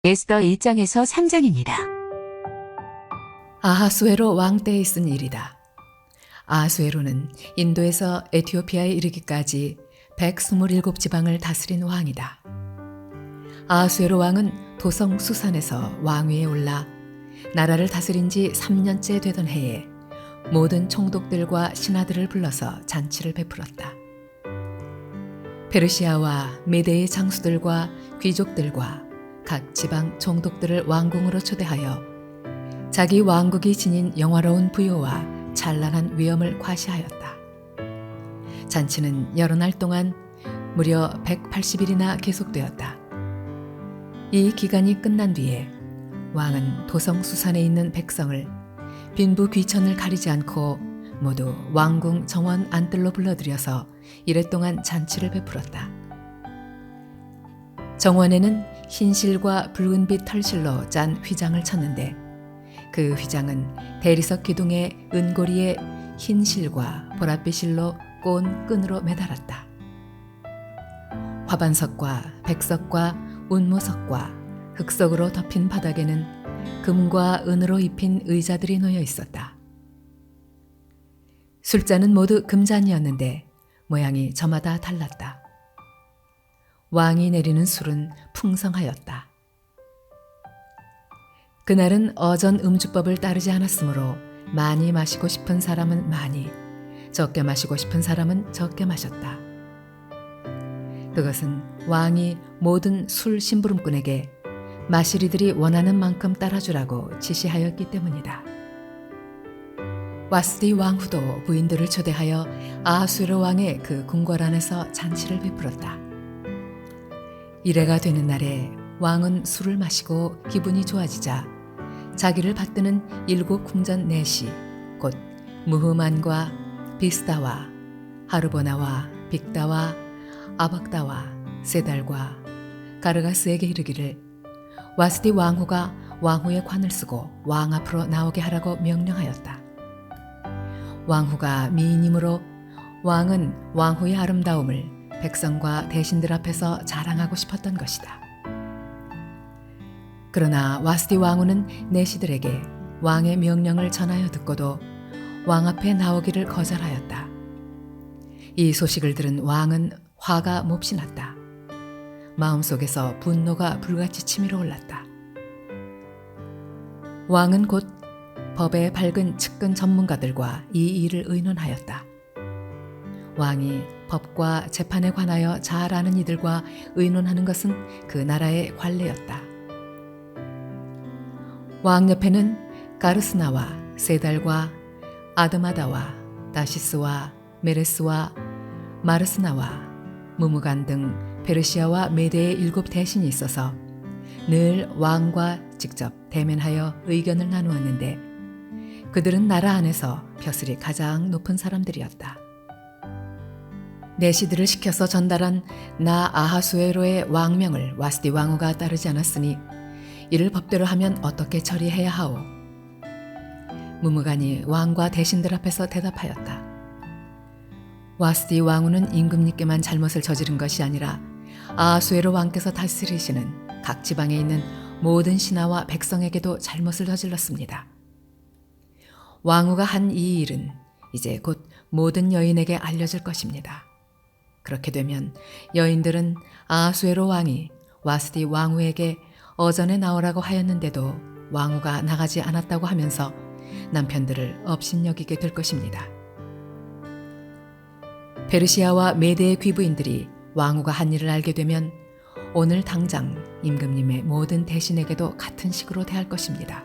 에스더 1장에서 3장입니다. 아하수에로 왕 때에 있은 일이다. 아하수에로는 인도에서 에티오피아에 이르기까지 127지방을 다스린 왕이다. 아하수에로 왕은 도성 수산에서 왕위에 올라 나라를 다스린 지 3년째 되던 해에 모든 총독들과 신하들을 불러서 잔치를 베풀었다. 페르시아와 메대의 장수들과 귀족들과 각 지방 총독들을 왕궁으로 초대하여 자기 왕국이 지닌 영화로운 부요와 찬란한 위엄을 과시하였다. 잔치는 여러 날 동안 무려 180일이나 계속되었다. 이 기간이 끝난 뒤에 왕은 도성 수산에 있는 백성을 빈부 귀천을 가리지 않고 모두 왕궁 정원 안뜰로 불러들여서 이랫동안 잔치를 베풀었다. 정원에는 흰실과 붉은빛 털실로 짠 휘장을 쳤는데 그 휘장은 대리석 기둥의 은고리에 흰실과 보랏빛 실로 꼬은 끈으로 매달았다. 화반석과 백석과 운무석과 흑석으로 덮인 바닥에는 금과 은으로 입힌 의자들이 놓여 있었다. 술잔은 모두 금잔이었는데 모양이 저마다 달랐다. 왕이 내리는 술은 풍성하였다. 그날은 어전 음주법을 따르지 않았으므로 많이 마시고 싶은 사람은 많이, 적게 마시고 싶은 사람은 적게 마셨다. 그것은 왕이 모든 술 심부름꾼에게 마시리들이 원하는 만큼 따라주라고 지시하였기 때문이다. 와스디 왕후도 부인들을 초대하여 아하수에로 왕의 그 궁궐 안에서 잔치를 베풀었다. 이래가 되는 날에 왕은 술을 마시고 기분이 좋아지자 자기를 받드는 7 궁전 내시 곧 무흐만과 비스다와 하르보나와 빅다와 아박다와 세달과 가르가스에게 이르기를 와스디 왕후가 왕후의 관을 쓰고 왕 앞으로 나오게 하라고 명령하였다. 왕후가 미인이므로 왕은 왕후의 아름다움을 백성과 대신들 앞에서 자랑하고 싶었던 것이다. 그러나 와스디 왕후는 내시들에게 왕의 명령을 전하여 듣고도 왕 앞에 나오기를 거절하였다. 이 소식을 들은 왕은 화가 몹시 났다. 마음속에서 분노가 불같이 치밀어 올랐다. 왕은 곧 법에 밝은 측근 전문가들과 이 일을 의논하였다. 왕이 법과 재판에 관하여 잘 아는 이들과 의논하는 것은 그 나라의 관례였다. 왕 옆에는 가르스나와 세달과 아드마다와 다시스와 메레스와 마르스나와 무무간 등 페르시아와 메대의 7 대신이 있어서 늘 왕과 직접 대면하여 의견을 나누었는데 그들은 나라 안에서 벼슬이 가장 높은 사람들이었다. 내시들을 시켜서 전달한 나 아하수에로의 왕명을 와스디 왕후가 따르지 않았으니 이를 법대로 하면 어떻게 처리해야 하오? 무무간이 왕과 대신들 앞에서 대답하였다. 와스디 왕후는 임금님께만 잘못을 저지른 것이 아니라 아하수에로 왕께서 다스리시는 각 지방에 있는 모든 신하와 백성에게도 잘못을 저질렀습니다. 왕후가 한 이 일은 이제 곧 모든 여인에게 알려질 것입니다. 그렇게 되면 여인들은 아하수에로 왕이 와스디 왕후에게 어전에 나오라고 하였는데도 왕후가 나가지 않았다고 하면서 남편들을 업신여기게 될 것입니다. 페르시아와 메대의 귀부인들이 왕후가 한 일을 알게 되면 오늘 당장 임금님의 모든 대신에게도 같은 식으로 대할 것입니다.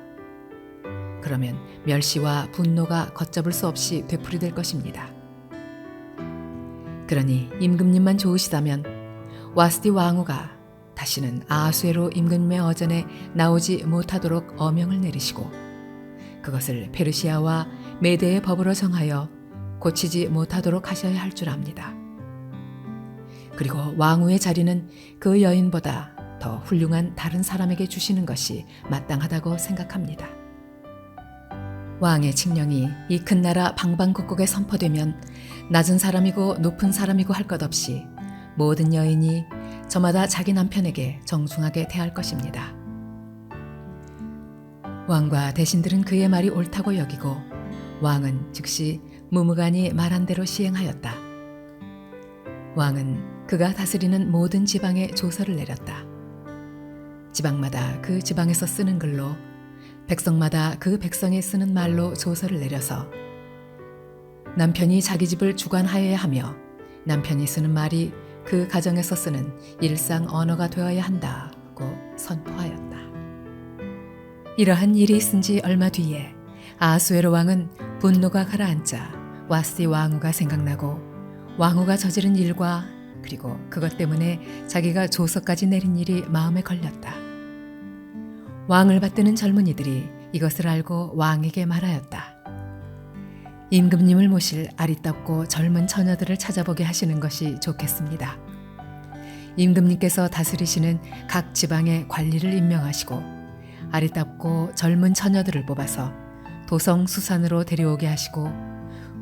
그러면 멸시와 분노가 걷잡을 수 없이 되풀이될 것입니다. 그러니 임금님만 좋으시다면 와스디 왕후가 다시는 아하수에로 임금님의 어전에 나오지 못하도록 어명을 내리시고 그것을 페르시아와 메대의 법으로 정하여 고치지 못하도록 하셔야 할 줄 압니다. 그리고 왕후의 자리는 그 여인보다 더 훌륭한 다른 사람에게 주시는 것이 마땅하다고 생각합니다. 왕의 칙령이 이 큰 나라 방방곡곡에 선포되면 낮은 사람이고 높은 사람이고 할 것 없이 모든 여인이 저마다 자기 남편에게 정중하게 대할 것입니다. 왕과 대신들은 그의 말이 옳다고 여기고 왕은 즉시 무무간이 말한 대로 시행하였다. 왕은 그가 다스리는 모든 지방에 조서를 내렸다. 지방마다 그 지방에서 쓰는 글로, 백성마다 그 백성이 쓰는 말로 조서를 내려서 남편이 자기 집을 주관하여야 하며 남편이 쓰는 말이 그 가정에서 쓰는 일상 언어가 되어야 한다고 선포하였다. 이러한 일이 있은 지 얼마 뒤에 아하수에로 왕은 분노가 가라앉자 와스디 왕후가 생각나고 왕후가 저지른 일과 그리고 그것 때문에 자기가 조서까지 내린 일이 마음에 걸렸다. 왕을 받드는 젊은이들이 이것을 알고 왕에게 말하였다. 임금님을 모실 아리따고 젊은 처녀들을 찾아보게 하시는 것이 좋겠습니다. 임금님께서 다스리시는 각 지방의 관리를 임명하시고 아리따고 젊은 처녀들을 뽑아서 도성 수산으로 데려오게 하시고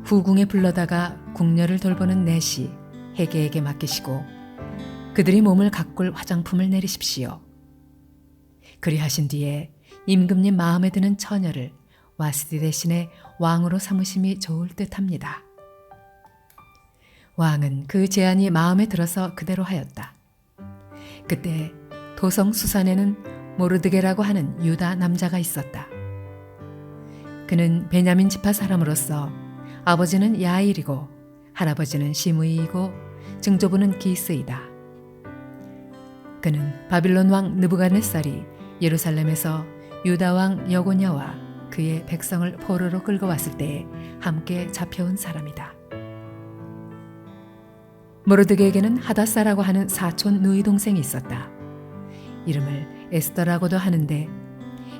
후궁에 불러다가 궁녀를 돌보는 내시 해계에게 맡기시고 그들이 몸을 가꿀 화장품을 내리십시오. 그리하신 뒤에 임금님 마음에 드는 처녀를 와스디 대신에 왕으로 삼으심이 좋을 듯합니다. 왕은 그 제안이 마음에 들어서 그대로 하였다. 그때 도성 수산에는 모르드게라고 하는 유다 남자가 있었다. 그는 베냐민 지파 사람으로서 아버지는 야일이고 할아버지는 시므이이고 증조부는 기스이다. 그는 바빌론 왕 느부갓네살이 예루살렘에서 유다 왕 여고냐와 그의 백성을 포로로 끌고 왔을 때에 함께 잡혀온 사람이다. 모르드게에게는 하다사라고 하는 사촌 누이 동생이 있었다. 이름을 에스더라고도 하는데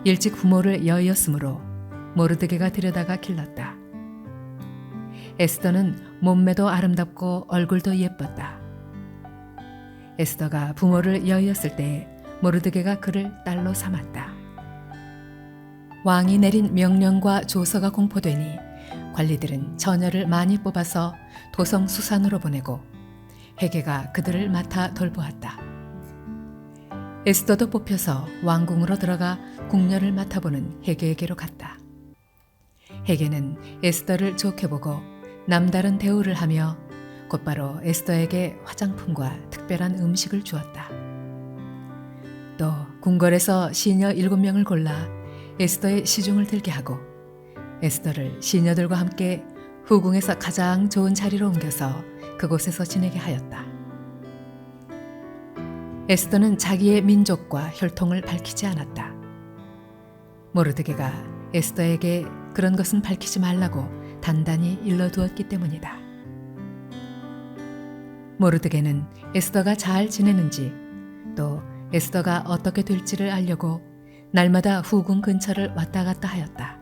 일찍 부모를 여의었으므로 모르드게가 들여다가 길렀다. 에스더는 몸매도 아름답고 얼굴도 예뻤다. 에스더가 부모를 여의었을 때 모르드게가 그를 딸로 삼았다. 왕이 내린 명령과 조서가 공포되니 관리들은 처녀를 많이 뽑아서 도성 수산으로 보내고 해계가 그들을 맡아 돌보았다. 에스더도 뽑혀서 왕궁으로 들어가 궁녀를 맡아보는 해계에게로 갔다. 해계는 에스더를 좋게 보고 남다른 대우를 하며 곧바로 에스더에게 화장품과 특별한 음식을 주었다. 또 궁궐에서 시녀 7명을 골라 에스더의 시중을 들게 하고 에스더를 시녀들과 함께 후궁에서 가장 좋은 자리로 옮겨서 그곳에서 지내게 하였다. 에스더는 자기의 민족과 혈통을 밝히지 않았다. 모르드게가 에스더에게 그런 것은 밝히지 말라고 단단히 일러두었기 때문이다. 모르드게는 에스더가 잘 지내는지 또 에스더가 어떻게 될지를 알려고 날마다 후궁 근처를 왔다 갔다 하였다.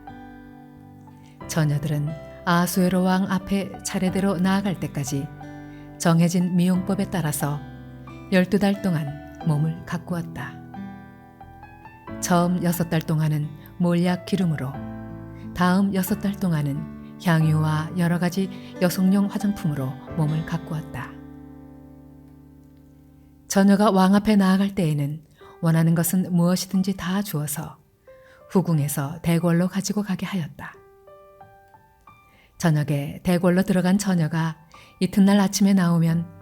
처녀들은 아하수에로 왕 앞에 차례대로 나아갈 때까지 정해진 미용법에 따라서 12달 동안 몸을 가꾸었다. 처음 6달 동안은 몰약 기름으로, 다음 6달 동안은 향유와 여러 가지 여성용 화장품으로 몸을 가꾸었다. 처녀가 왕 앞에 나아갈 때에는 원하는 것은 무엇이든지 다 주어서 후궁에서 대궐로 가지고 가게 하였다. 저녁에 대궐로 들어간 처녀가 이튿날 아침에 나오면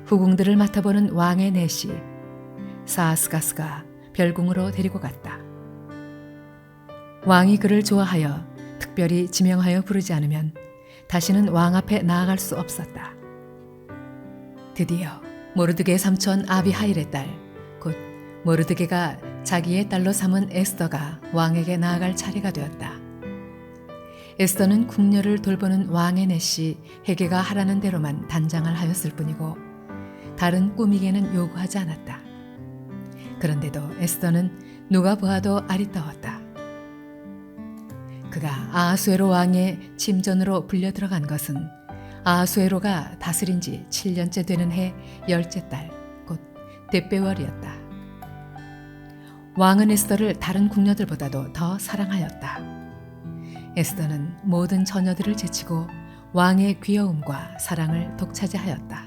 후궁들을 맡아보는 왕의 내시 사아스가스가 별궁으로 데리고 갔다. 왕이 그를 좋아하여 특별히 지명하여 부르지 않으면 다시는 왕 앞에 나아갈 수 없었다. 드디어 모르드게의 삼촌 아비하일의 딸, 곧 모르드게가 자기의 딸로 삼은 에스더가 왕에게 나아갈 차례가 되었다. 에스더는 궁녀를 돌보는 왕의 내시 해계가 하라는 대로만 단장을 하였을 뿐이고 다른 꾸미개는 요구하지 않았다. 그런데도 에스더는 누가 보아도 아리따웠다. 그가 아하수에로 왕의 침전으로 불려 들어간 것은 아하수에로가 다스린 지 7년째 되는 해 10째 달, 곧 뎃베월이었다. 왕은 에스더를 다른 궁녀들보다도 더 사랑하였다. 에스더는 모든 처녀들을 제치고 왕의 귀여움과 사랑을 독차지하였다.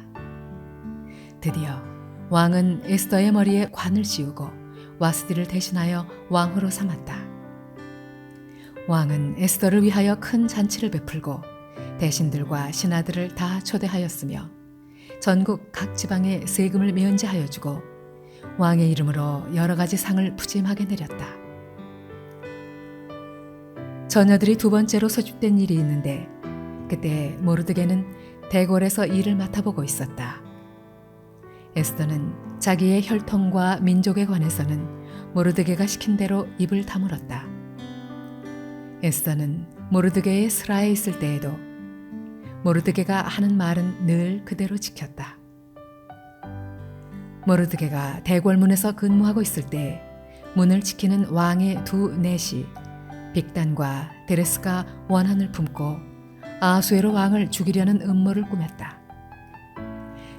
드디어 왕은 에스더의 머리에 관을 씌우고 와스디를 대신하여 왕후로 삼았다. 왕은 에스더를 위하여 큰 잔치를 베풀고 대신들과 신하들을 다 초대하였으며 전국 각 지방에 세금을 면제하여 주고 왕의 이름으로 여러 가지 상을 푸짐하게 내렸다. 처녀들이 두 번째로 소집된 일이 있는데 그때 모르드게는 대궐에서 일을 맡아보고 있었다. 에스더는 자기의 혈통과 민족에 관해서는 모르드게가 시킨 대로 입을 다물었다. 에스더는 모르드게의 스라에 있을 때에도 모르드게가 하는 말은 늘 그대로 지켰다. 모르드게가 대궐문에서 근무하고 있을 때 문을 지키는 왕의 두 내시 빅단과 데레스가 원한을 품고 아수에로 왕을 죽이려는 음모를 꾸몄다.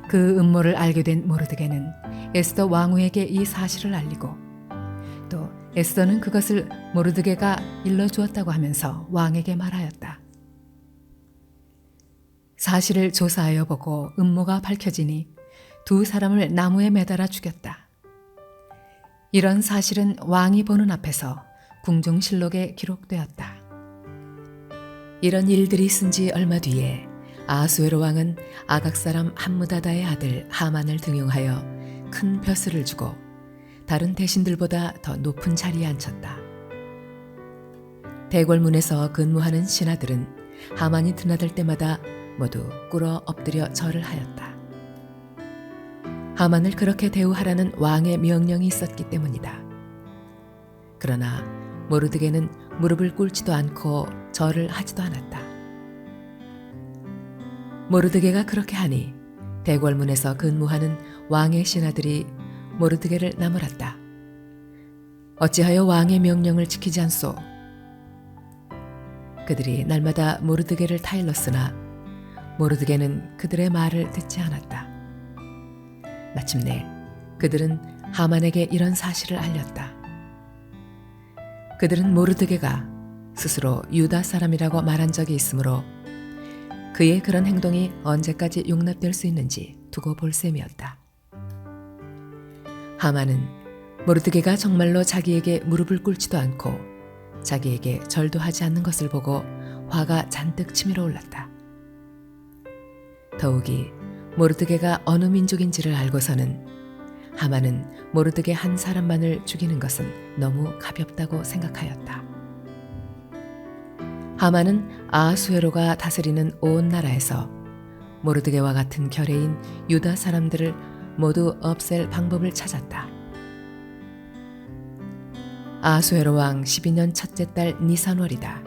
그 음모를 알게 된 모르드게는 에스더 왕후에게 이 사실을 알리고 또 에스더는 그것을 모르드게가 일러주었다고 하면서 왕에게 말하였다. 사실을 조사하여 보고 음모가 밝혀지니 두 사람을 나무에 매달아 죽였다. 이런 사실은 왕이 보는 앞에서 궁중실록에 기록되었다. 이런 일들이 있은 지 얼마 뒤에 아수에로 왕은 아각 사람 함무다다의 아들 하만을 등용하여 큰 벼슬을 주고 다른 대신들보다 더 높은 자리에 앉혔다. 대궐문에서 근무하는 신하들은 하만이 드나들 때마다 모두 꿇어 엎드려 절을 하였다. 하만을 그렇게 대우하라는 왕의 명령이 있었기 때문이다. 그러나 모르드게는 무릎을 꿇지도 않고 절을 하지도 않았다. 모르드게가 그렇게 하니 대궐문에서 근무하는 왕의 신하들이 모르드게를 나무랐다. 어찌하여 왕의 명령을 지키지 않소? 그들이 날마다 모르드게를 타일렀으나 모르드게는 그들의 말을 듣지 않았다. 마침내 그들은 하만에게 이런 사실을 알렸다. 그들은 모르드게가 스스로 유다 사람이라고 말한 적이 있으므로 그의 그런 행동이 언제까지 용납될 수 있는지 두고 볼 셈이었다. 하만은 모르드게가 정말로 자기에게 무릎을 꿇지도 않고 자기에게 절도 하지 않는 것을 보고 화가 잔뜩 치밀어 올랐다. 더욱이 모르드게가 어느 민족인지를 알고서는 하만은 모르드게 한 사람만을 죽이는 것은 너무 가볍다고 생각하였다. 하만은 아하수에로가 다스리는 온 나라에서 모르드게와 같은 결의인 유다 사람들을 모두 없앨 방법을 찾았다. 아하수에로 왕 12년 첫째 달 니산월이다.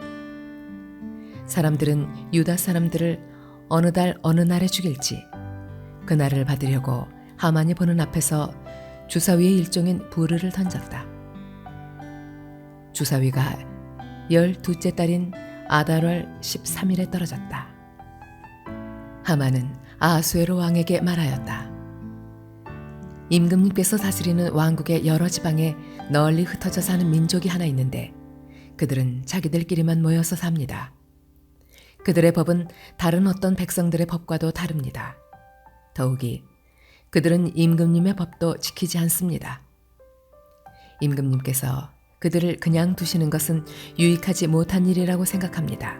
사람들은 유다 사람들을 어느 달 어느 날에 죽일지 그날을 받으려고 하만이 보는 앞에서 주사위의 일종인 부르를 던졌다. 주사위가 12째 달인 아달월 13일에 떨어졌다. 하만은 아하수에로 왕에게 말하였다. 임금님께서 다스리는 왕국의 여러 지방에 널리 흩어져 사는 민족이 하나 있는데 그들은 자기들끼리만 모여서 삽니다. 그들의 법은 다른 어떤 백성들의 법과도 다릅니다. 더욱이 그들은 임금님의 법도 지키지 않습니다. 임금님께서 그들을 그냥 두시는 것은 유익하지 못한 일이라고 생각합니다.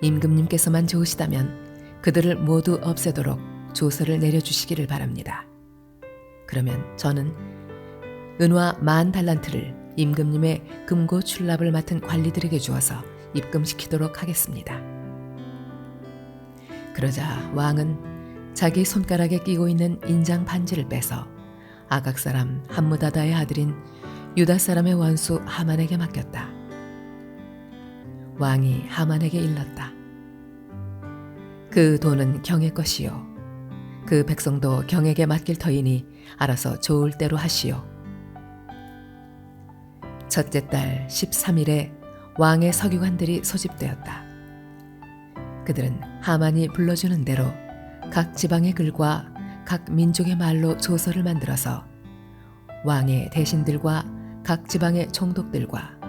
임금님께서만 좋으시다면 그들을 모두 없애도록 조서를 내려주시기를 바랍니다. 그러면 저는 은화 10,000달란트를 임금님의 금고 출납을 맡은 관리들에게 주어서 입금시키도록 하겠습니다. 그러자 왕은 자기 손가락에 끼고 있는 인장 반지를 빼서 아각 사람 함무다다의 아들인 유다 사람의 원수 하만에게 맡겼다. 왕이 하만에게 일렀다. 그 돈은 경의 것이요. 그 백성도 경에게 맡길 터이니 알아서 좋을 대로 하시오. 첫째 달 13일에 왕의 서기관들이 소집되었다. 그들은 하만이 불러주는 대로 각 지방의 글과 각 민족의 말로 조서를 만들어서 왕의 대신들과 각 지방의 총독들과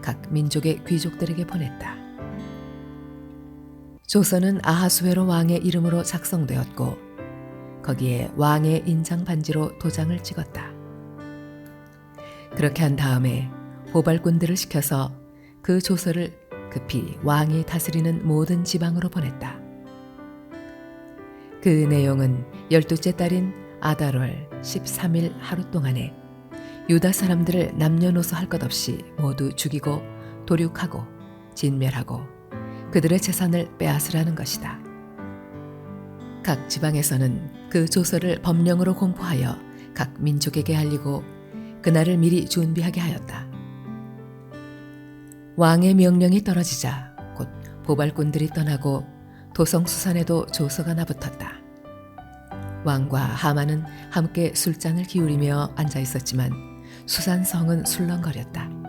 각 민족의 귀족들에게 보냈다. 조서는 아하수에로 왕의 이름으로 작성되었고 거기에 왕의 인장 반지로 도장을 찍었다. 그렇게 한 다음에 보발꾼들을 시켜서 그 조서를 급히 왕이 다스리는 모든 지방으로 보냈다. 그 내용은 12째 달인 아달월 13일 하루 동안에 유다 사람들을 남녀노소 할 것 없이 모두 죽이고 도륙하고 진멸하고 그들의 재산을 빼앗으라는 것이다. 각 지방에서는 그 조서를 법령으로 공포하여 각 민족에게 알리고 그날을 미리 준비하게 하였다. 왕의 명령이 떨어지자 곧 보발꾼들이 떠나고 도성수산에도 조서가 나붙었다. 왕과 하만은 함께 술잔을 기울이며 앉아 있었지만 수산성은 술렁거렸다.